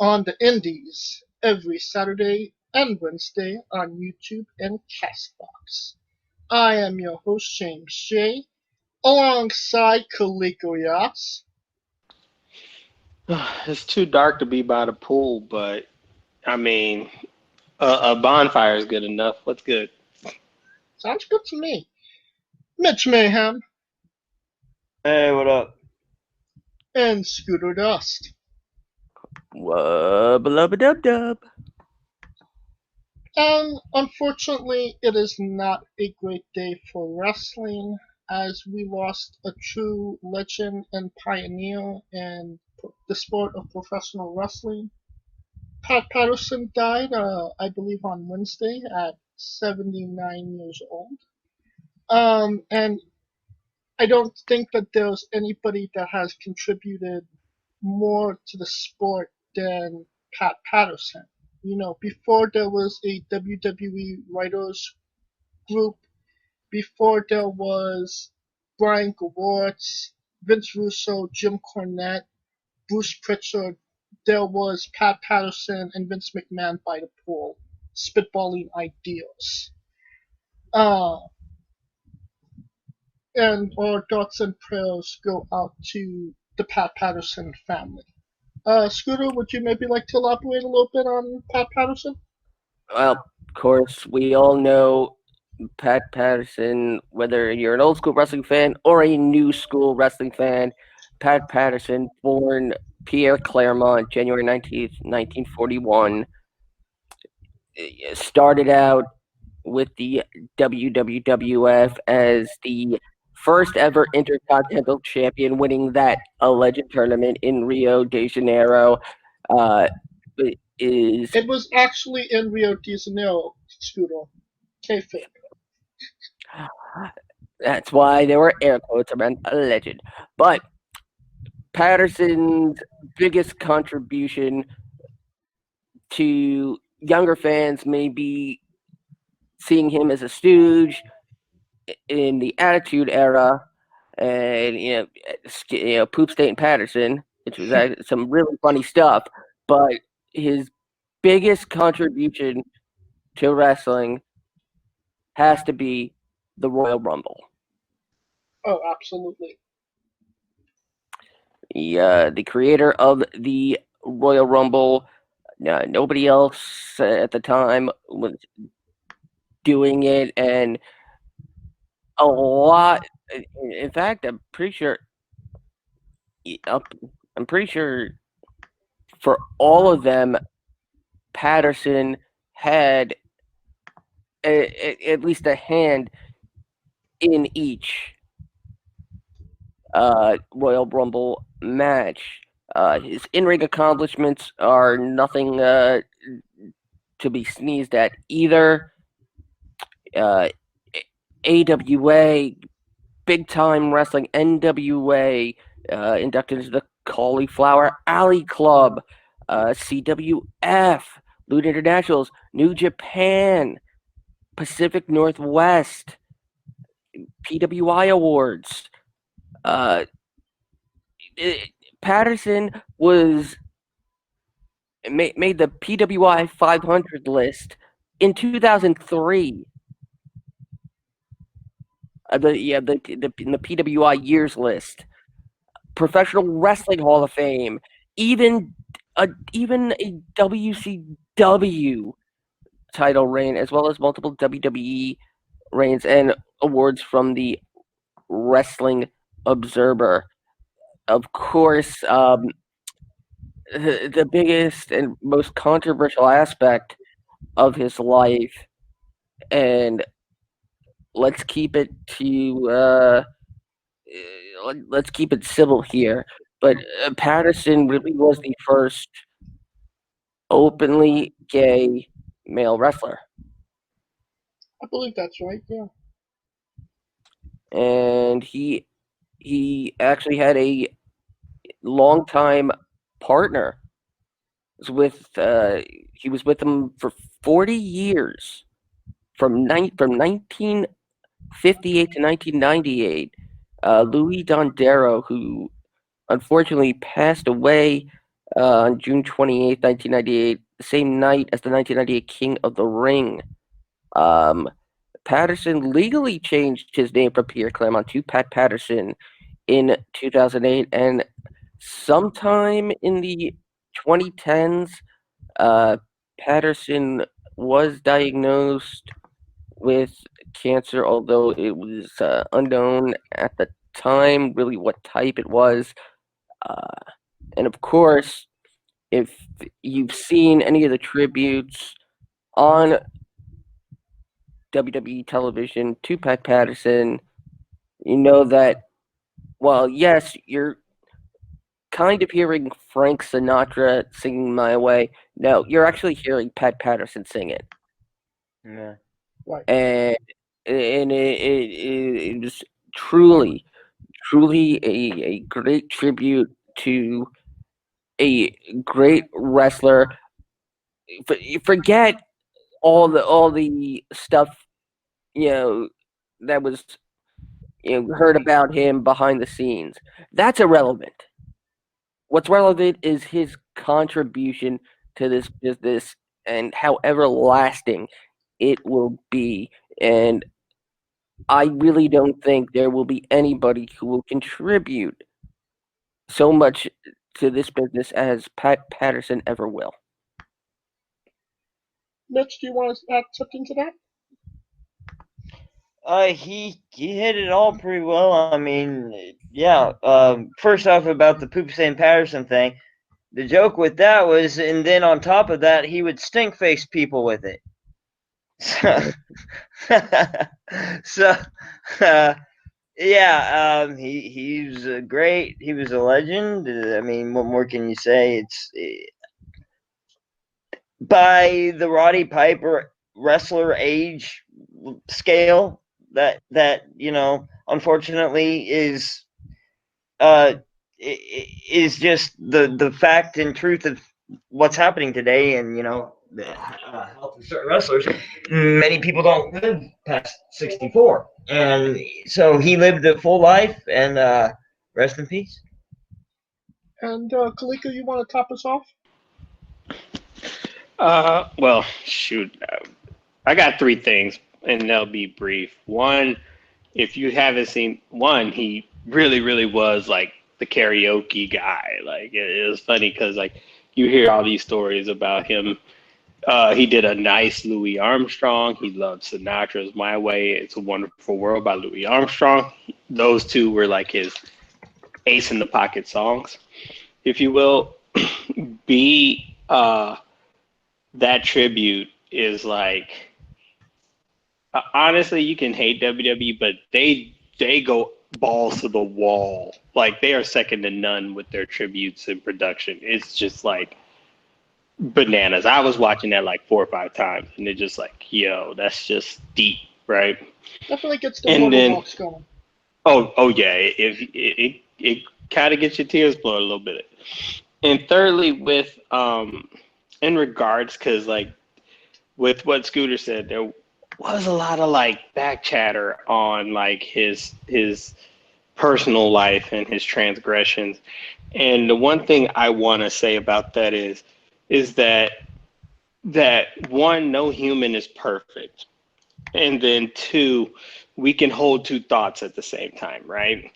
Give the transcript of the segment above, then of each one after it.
on the Indies every Saturday and Wednesday on YouTube and Castbox. I am your host, James J., alongside Kaliko Yas. It's too dark to be by the pool, but I mean, a bonfire is good enough. What's good? Sounds good to me. Mitch Mayhem Hey, what up? and Scooter Dust. Wubba-lubba-dub-dub. And unfortunately, it is not a great day for wrestling as we lost a true legend and pioneer in the sport of professional wrestling. Pat Patterson died, I believe, on Wednesday at 79 years old. And I don't think that there's anybody that has contributed more to the sport than Pat Patterson. Before there was a WWE writers group, before there was Brian Gewirtz, Vince Russo, Jim Cornette, Bruce Pritchard, there was Pat Patterson and Vince McMahon by the pool, spitballing ideas. Uh, and our thoughts and prayers go out to the Pat Patterson family. Scooter, would you maybe like to elaborate a little bit on Pat Patterson? Well, of course, we all know Pat Patterson, whether you're an old school wrestling fan or a new school wrestling fan. Pat Patterson, born Pierre Claremont, January 19th, 1941, started out with the WWF as the first ever Intercontinental Champion, winning that alleged tournament in Rio de Janeiro. Uh, is It was actually in Rio de Janeiro, Scooter. Kayfabe. That's why there were air quotes around alleged. But Patterson's biggest contribution to younger fans may be seeing him as a stooge in the Attitude Era, and Poop State and Patterson, which was some really funny stuff. But his biggest contribution to wrestling has to be the Royal Rumble. Oh, absolutely. The creator of the Royal Rumble. Nobody else at the time was doing it, and a lot. In fact, I'm pretty sure for all of them, Patterson had at least a hand in each Royal Rumble match. His in-ring accomplishments are nothing to be sneezed at either. AWA, Big Time Wrestling, NWA, inducted into the Cauliflower Alley Club, CWF, Loot Internationals, New Japan, Pacific Northwest, PWI Awards. Patterson was made the PWI 500 list in 2003. In the PWI years list, Professional Wrestling Hall of Fame, even a WCW title reign, as well as multiple WWE reigns and awards from the Wrestling Observer. Of course, the biggest and most controversial aspect of his life, and let's keep it civil here, but Patterson really was the first openly gay male wrestler. I believe that's right, yeah. And he actually had a longtime partner. He was with him for 40 years, from 1958 to 1998. Louis Dondero, who unfortunately passed away on June 28th, 1998, the same night as the 1998 King of the Ring. Patterson legally changed his name from Pierre Claremont to Pat Patterson in 2008, and sometime in the 2010s, Patterson was diagnosed with cancer, although it was unknown at the time really what type it was. Uh, and of course, if you've seen any of the tributes on WWE television to Pat Patterson, you know that, well, yes, you're kind of hearing Frank Sinatra singing My Way. No, you're actually hearing Pat Patterson sing it. Yeah. Right. And it is truly a great tribute to a great wrestler. Forget all the stuff that was heard about him behind the scenes. That's irrelevant. What's relevant is his contribution to this business and how everlasting it will be. And I really don't think there will be anybody who will contribute so much to this business as Pat Patterson ever will. Mitch, do you want to add something to that? He hit it all pretty well. I mean, yeah. First off, about the Poop St. Patterson thing, the joke with that was, and then on top of that, he would stink face people with it. So, so yeah, he's great. He was a legend. I mean, what more can you say? It's by the Roddy Piper wrestler age scale that unfortunately is just the fact and truth of what's happening today, and the health of certain wrestlers. Many people don't live past 64, and so he lived a full life, and rest in peace. And Kalika, you want to top us off? Well, shoot. I got three things, and they'll be brief. One, if you haven't seen one, he really, really was like the karaoke guy. Like it was funny because like you hear all these stories about him. He did a nice Louis Armstrong. He loved Sinatra's My Way. It's a Wonderful World by Louis Armstrong. Those two were like his ace in the pocket songs, if you will. B, that tribute is like, honestly, you can hate WWE, but they go balls to the wall. Like they are second to none with their tributes and production. It's just like bananas. I was watching that like 4 or 5 times, and it's just like, yo, that's just deep, right? Definitely gets the And water then, walks going. oh yeah, it kind of gets your tears flowing a little bit. And thirdly, with in regards, because like with what Scooter said, there was a lot of like back chatter on like his personal life and his transgressions. And the one thing I want to say about that is that one, no human is perfect, and then two, we can hold two thoughts at the same time, right?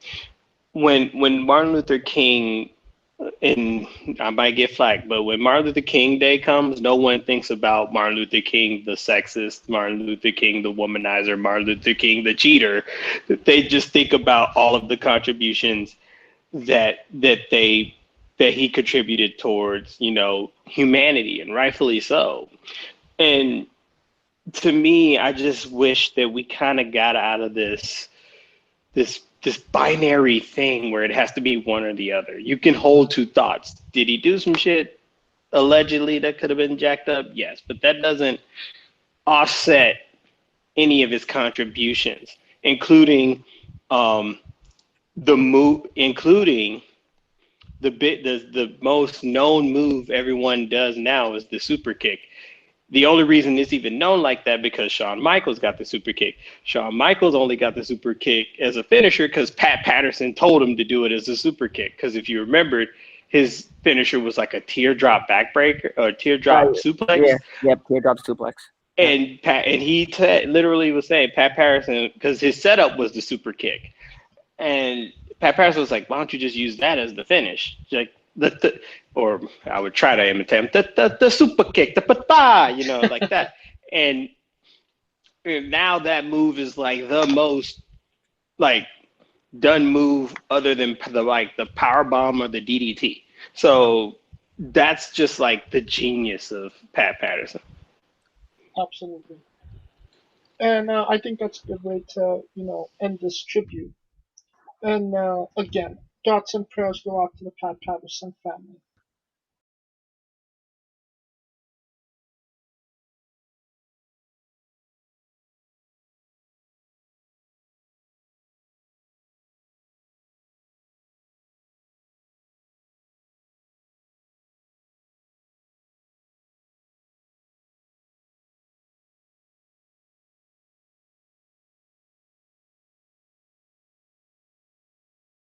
When Martin Luther King, and I might get flack, but when Martin Luther King Day comes, no one thinks about Martin Luther King the sexist, Martin Luther King the womanizer, Martin Luther King the cheater. They just think about all of the contributions that he contributed towards, humanity, and rightfully so. And to me, I just wish that we kind of got out of this binary thing where it has to be one or the other. You can hold two thoughts. Did he do some shit allegedly that could have been jacked up? Yes, but that doesn't offset any of his contributions, including including the most known move everyone does now is the super kick. the only reason it's even known like that because Shawn Michaels got the super kick. Shawn Michaels only got the super kick as a finisher because Pat Patterson told him to do it as a super kick. Because if you remembered, his finisher was like a teardrop backbreaker or teardrop suplex. Teardrop suplex. And he literally was saying Pat Patterson, because his setup was the super kick, and Pat Patterson was like, "Why don't you just use that as the finish?" Like or I would try to imitate him, the super kick, the pata, like that. And now that move is like the most like done move other than the power bomb or the DDT. So that's just like the genius of Pat Patterson. Absolutely. And I think that's a good way to, end this tribute. And again, thoughts and prayers go out to the Pat Patterson family.